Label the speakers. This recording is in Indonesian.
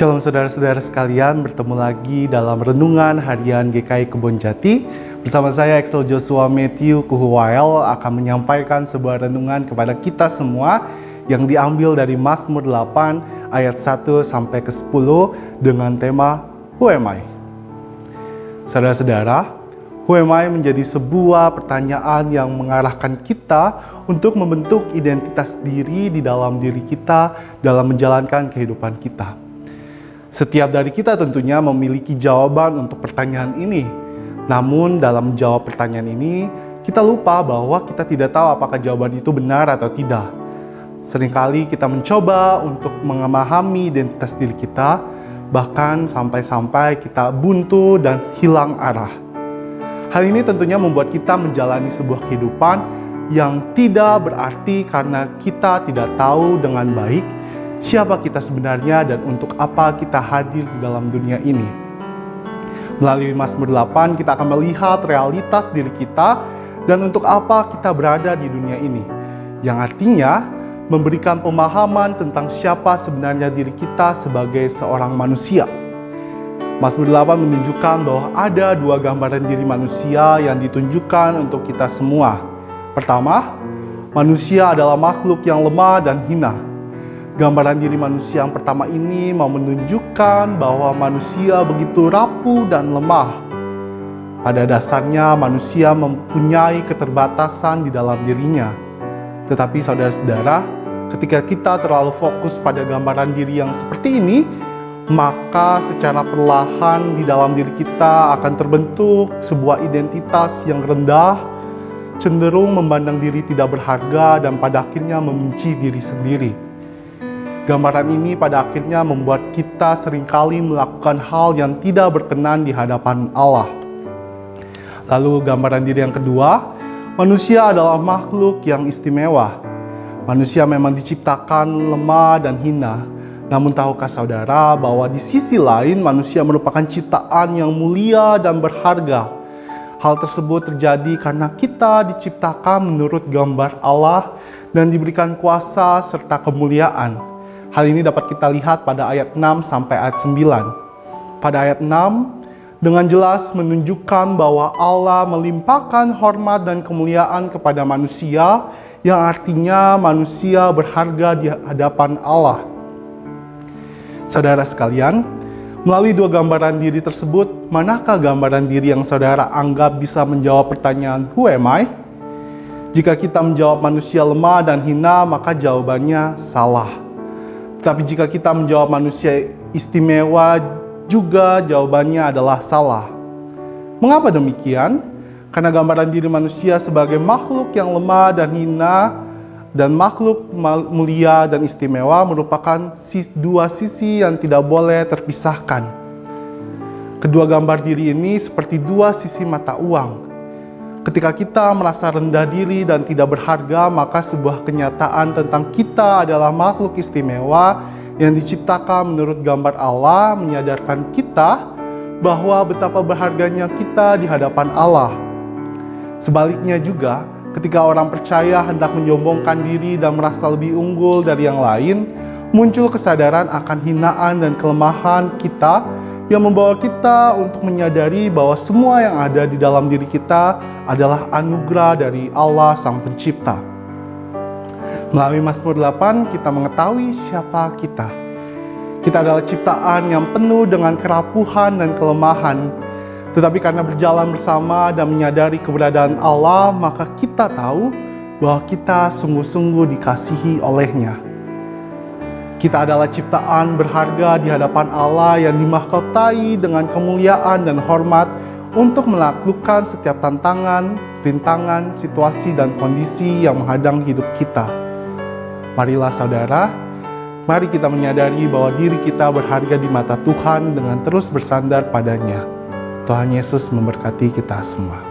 Speaker 1: Shalom saudara-saudara sekalian, bertemu lagi dalam Renungan Harian GKI Kebonjati. Bersama saya Axel Joshua Matthew Kuhuwael akan menyampaikan sebuah renungan kepada kita semua yang diambil dari Mazmur 8 ayat 1 sampai ke 10 dengan tema Who Am I? Saudara-saudara, Who Am I menjadi sebuah pertanyaan yang mengarahkan kita untuk membentuk identitas diri di dalam diri kita dalam menjalankan kehidupan kita. Setiap dari kita tentunya memiliki jawaban untuk pertanyaan ini. Namun dalam menjawab pertanyaan ini, kita lupa bahwa kita tidak tahu apakah jawaban itu benar atau tidak. Seringkali kita mencoba untuk memahami identitas diri kita, bahkan sampai-sampai kita buntu dan hilang arah. Hal ini tentunya membuat kita menjalani sebuah kehidupan yang tidak berarti karena kita tidak tahu dengan baik siapa kita sebenarnya dan untuk apa kita hadir di dalam dunia ini. Melalui Mazmur 8 kita akan melihat realitas diri kita dan untuk apa kita berada di dunia ini. Yang artinya memberikan pemahaman tentang siapa sebenarnya diri kita sebagai seorang manusia. Mazmur 8 menunjukkan bahwa ada dua gambaran diri manusia yang ditunjukkan untuk kita semua. Pertama, manusia adalah makhluk yang lemah dan hina. Gambaran diri manusia yang pertama ini mau menunjukkan bahwa manusia begitu rapuh dan lemah. Pada dasarnya manusia mempunyai keterbatasan di dalam dirinya. Tetapi saudara-saudara, ketika kita terlalu fokus pada gambaran diri yang seperti ini, maka secara perlahan di dalam diri kita akan terbentuk sebuah identitas yang rendah, cenderung memandang diri tidak berharga dan pada akhirnya membenci diri sendiri. Gambaran ini pada akhirnya membuat kita seringkali melakukan hal yang tidak berkenan di hadapan Allah. Lalu gambaran diri yang kedua, manusia adalah makhluk yang istimewa. Manusia memang diciptakan lemah dan hina. Namun tahukah saudara bahwa di sisi lain manusia merupakan ciptaan yang mulia dan berharga. Hal tersebut terjadi karena kita diciptakan menurut gambar Allah dan diberikan kuasa serta kemuliaan. Hal ini dapat kita lihat pada ayat 6 sampai ayat 9. Pada ayat 6, dengan jelas menunjukkan bahwa Allah melimpahkan hormat dan kemuliaan kepada manusia, yang artinya manusia berharga di hadapan Allah. Saudara sekalian, melalui dua gambaran diri tersebut, manakah gambaran diri yang saudara anggap bisa menjawab pertanyaan Who am I? Jika kita menjawab manusia lemah dan hina, maka jawabannya salah. Tapi jika kita menjawab manusia istimewa, juga jawabannya adalah salah. Mengapa demikian? Karena gambaran diri manusia sebagai makhluk yang lemah dan hina dan makhluk mulia dan istimewa merupakan dua sisi yang tidak boleh terpisahkan. Kedua gambar diri ini seperti dua sisi mata uang. Ketika kita merasa rendah diri dan tidak berharga, maka sebuah kenyataan tentang kita adalah makhluk istimewa yang diciptakan menurut gambar Allah menyadarkan kita bahwa betapa berharganya kita di hadapan Allah. Sebaliknya juga, ketika orang percaya hendak menyombongkan diri dan merasa lebih unggul dari yang lain, muncul kesadaran akan hinaan dan kelemahan kita yang membawa kita untuk menyadari bahwa semua yang ada di dalam diri kita adalah anugerah dari Allah Sang Pencipta. Melalui Mazmur 8, kita mengetahui siapa kita. Kita adalah ciptaan yang penuh dengan kerapuhan dan kelemahan. Tetapi karena berjalan bersama dan menyadari keberadaan Allah, maka kita tahu bahwa kita sungguh-sungguh dikasihi oleh-Nya. Kita adalah ciptaan berharga di hadapan Allah yang dimahkotai dengan kemuliaan dan hormat untuk menaklukkan setiap tantangan, rintangan, situasi, dan kondisi yang menghadang hidup kita. Marilah saudara, mari kita menyadari bahwa diri kita berharga di mata Tuhan dengan terus bersandar padanya. Tuhan Yesus memberkati kita semua.